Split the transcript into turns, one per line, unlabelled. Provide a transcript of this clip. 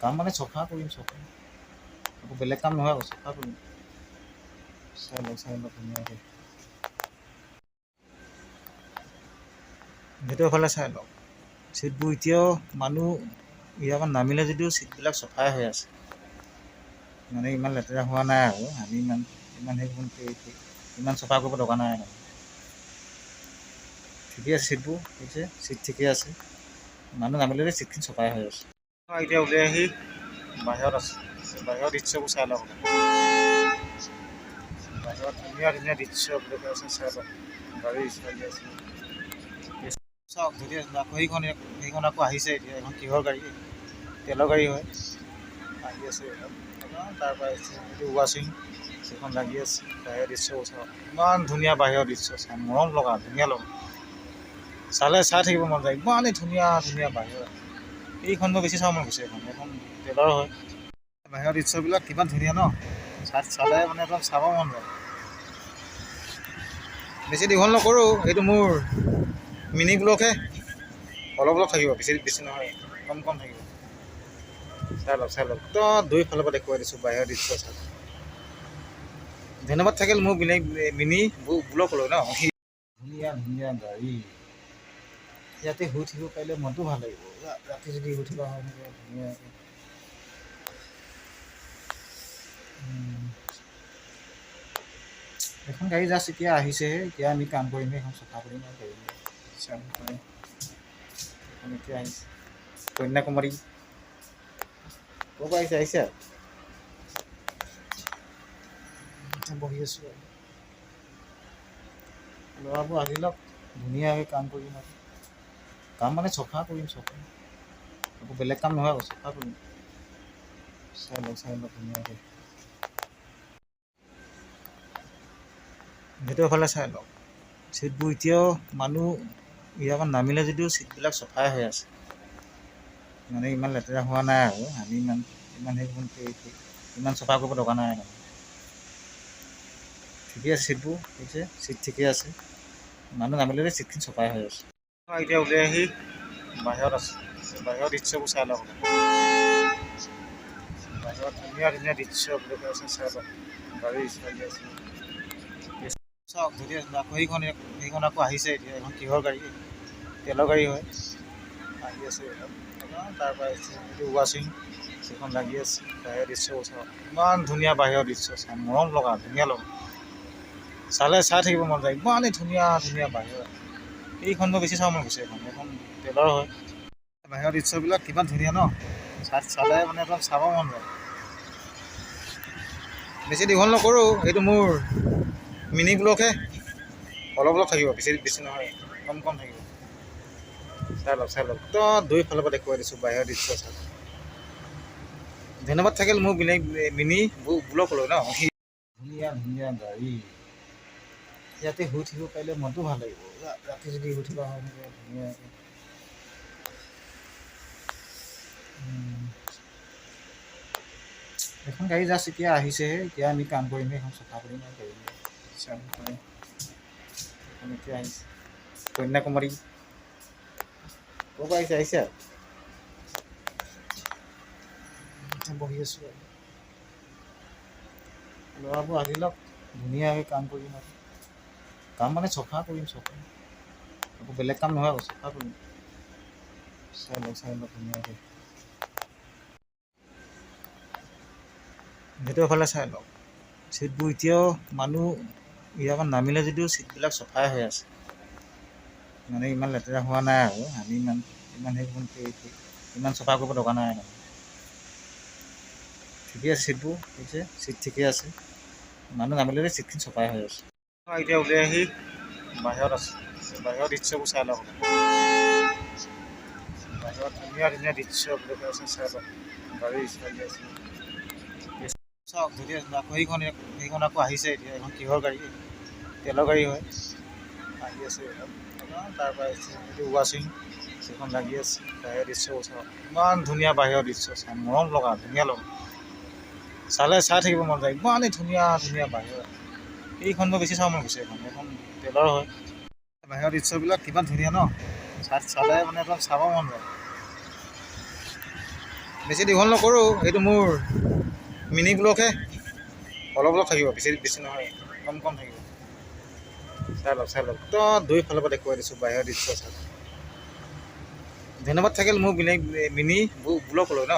কাম মানে চফা কৰিম চফা একো বেলেগ কাম নহয়, চফা কৰিম। চাই লওক ধুনীয়াকৈ ভিতৰৰ ফালে চাই লওক। চিটবোৰ এতিয়াও মানুহ ইয়াৰ পৰা নামিলে যদিও চিটবিলাক চফাই হৈ আছে, মানে ইমান লেতেৰা হোৱা নাই আৰু আমি ইমান চফা কৰিব দৰকাৰ নাই আৰু। ঠিকে আছে, চিটবোৰ হৈছে চিট ঠিকে আছে, মানুহ নামিলে চিটখিনি চফাই হৈ আছে। এতিয়া উলিয়াই আহি বাহিৰত আছে, বাহিৰৰ দৃশ্যবোৰ চাই লওক। বাহিৰত ধুনীয়া ধুনীয়া দৃশ্য বুলি কৈ আছে, চাই লওক। গাড়ী চালি আছে চাওক, যদি আকৌ সেইখন আকৌ আহিছে এতিয়া। এখন কিহৰ গাড়ী? তেলৰ গাড়ী হয়, আহি আছে এইখন। তাৰপৰা আহিছে এইটো ৱাশ্বিং, সেইখন লাগি আছে। বাহিৰৰ দৃশ্যবোৰ চাওক, ইমান ধুনীয়া বাহিৰৰ দৃশ্য চাই, মৰম লগা, ধুনীয়া লগা। চালে চাই থাকিব মন যায়, ইমানেই ধুনীয়া ধুনীয়া বাহিৰ। এইখন মই বেছি চাব মন গৈছে, এখন তেলৰ হয়। বাহিৰৰ দৃশ্যবিলাক কিমান ধুনীয়া ন, চালে মানে একদম চাব মন যায়। বেছি দীঘল নকৰোঁ, এইটো মোৰ মিনি ব্লগহে, অলপ অলপ থাকিব, বেছি নহয়, কম থাকিব। চাই লওক তো দুইফালৰ পৰা দেখুৱাই দিছোঁ বাহিৰৰ দৃশ্য চাই। ধন্যবাদ থাকিল মোৰ মিনি ব্লগলৈ ন। ধুনীয়া ধুনীয়া গাড়ী, ইয়াতে শুই থাকিব পাৰিলে মনটো ভাল লাগিব। ৰাতি যদি শুই থকা হয় ধুনীয়াকৈ। এখন গাড়ী জাষ্ট এতিয়া আহিছেহে, এতিয়া আমি কাম কৰিম, এখন চফা কৰিম আৰু গাড়ী এখন এতিয়া আহিছে। কন্যাকুমাৰী ক'ৰ পৰা আহিছে বহি আছোঁ আৰু ল'ৰাবোৰ আহি লওক, ধুনীয়াকৈ কাম কৰিম আৰু। কাম মানে চফা কৰিম চফা একো বেলেগ কাম নহয়, চফা কৰিম। চাই লওক ধুনীয়াকৈ ভিতৰৰ ফালে চাই লওক। চিটবোৰ এতিয়াও মানুহ ইয়াৰ পৰা নামিলে যদিও চিটবিলাক চফাই হৈ আছে, মানে ইমান লেতেৰা হোৱা নাই আৰু আমি ইমান চফা কৰিব দৰকাৰ নাই আৰু। ঠিকে আছে, চিটবোৰ হৈছে চিট ঠিকে আছে, মানুহ নামিলে চিটখিনি চফাই হৈ আছে। এতিয়া উলিয়াই আহি বাহিৰত আছে, বাহিৰৰ দৃশ্যবোৰ চাই লওক। বাহিৰত ধুনীয়া ধুনীয়া দৃশ্য বুলি কৈ আছে, চাই লওক। গাড়ী চালি আছে চাওক, যদি আকৌ সেইখন আকৌ আহিছে এতিয়া। এখন কিহৰ গাড়ী? তেলৰ গাড়ী হয়, আহি আছে এইখন। তাৰপৰা আহিছে এইটো ৱাশ্বিং, সেইখন লাগি আছে। বাহিৰৰ দৃশ্যবোৰ চাওক, ইমান ধুনীয়া বাহিৰৰ দৃশ্য চাই, মৰম লগা, ধুনীয়া লগা। চালে চাই থাকিব মন যায়, ইমানেই ধুনীয়া ধুনীয়া বাহিৰ। এইখন মই বেছি চাব মন গৈছে, এখন তেলৰ হয়। বাহিৰৰ দৃশ্যবিলাক কিমান ধুনীয়া ন, চালে মানে একদম চাব মন যায়। বেছি দীঘল নকৰোঁ, এইটো মোৰ মিনি ব্লগহে, অলপ অলপ থাকিব, বেছি নহয়, কম থাকিব। চাই লওক তো দুইফালৰ পৰা দেখুৱাই দিছোঁ বাহিৰৰ দৃশ্য চাই। ধন্যবাদ থাকিল মোৰ মিনি ব্লগলৈ ন। ধুনীয়া ধুনীয়া গাড়ী, ইয়াতে শুই থাকিব পাৰিলে মনটো ভাল লাগিব। ৰাতি যদি শুই থকা হয় ধুনীয়াকৈ। এখন গাড়ী জাষ্ট এতিয়া আহিছেহে, এতিয়া আমি কাম কৰিম, এখন চফা কৰিম আৰু গাড়ী এখন এতিয়া আহিছে। কন্যাকুমাৰী ক'ৰ পৰা আহিছে বহি আছোঁ আৰু ল'ৰাবোৰ আহি লওক, ধুনীয়াকৈ কাম কৰিম আৰু। কাম মানে চফা কৰিম চফা একো বেলেগ কাম নহয়, চফা কৰিম। চাই লওক ধুনীয়াকৈ ভিতৰৰ ফালে চাই লওক। চিটবোৰ এতিয়াও মানুহ ইয়াৰ পৰা নামিলে যদিও চিটবিলাক চফাই হৈ আছে, মানে ইমান লেতেৰা হোৱা নাই আৰু আমি ইমান চফা কৰিব দৰকাৰ নাই আৰু। ঠিকে আছে, চিটবোৰ হৈছে চিট ঠিকে আছে, মানুহ নামিলে চিটখিনি চফাই হৈ আছে। এতিয়া উলিয়াই আহি বাহিৰত আছে, বাহিৰৰ দৃশ্যবোৰ চাই লওক। বাহিৰত ধুনীয়া ধুনীয়া দৃশ্য বুলি কৈ আছে, চাই লওক। গাড়ী চালি আছে চাওক, যদি আকৌ সেইখন আকৌ আহিছে এতিয়া। এখন কিহৰ গাড়ী? তেলৰ গাড়ী হয়, আহি আছে এইখন। তাৰপৰা আহিছে এইটো ৱাশ্বিং, সেইখন লাগি আছে। বাহিৰৰ দৃশ্যবোৰ চাওক, ইমান ধুনীয়া বাহিৰৰ দৃশ্য চাই, মৰম লগা, ধুনীয়া লগা। চালে চাই থাকিব মন যায়, ইমানেই ধুনীয়া ধুনীয়া বাহিৰ। এইখন মই বেছি চাব মন গৈছে, এখন তেলৰ হয়। বাহিৰৰ দৃশ্যবিলাক কিমান ধুনীয়া ন, চালে মানে একদম চাব মন যায়। বেছি দীঘল নকৰোঁ, এইটো মোৰ মিনি ব্লগহে, অলপ অলপ থাকিব, বেছি বেছি নহয়, কম কম থাকিব। চাই লওক তো দুইফালৰ পৰা দেখুৱাই দিছোঁ বাহিৰৰ দৃশ্য চাওক। ধন্যবাদ থাকিল মোৰ মিনি ব্লগলৈ ন।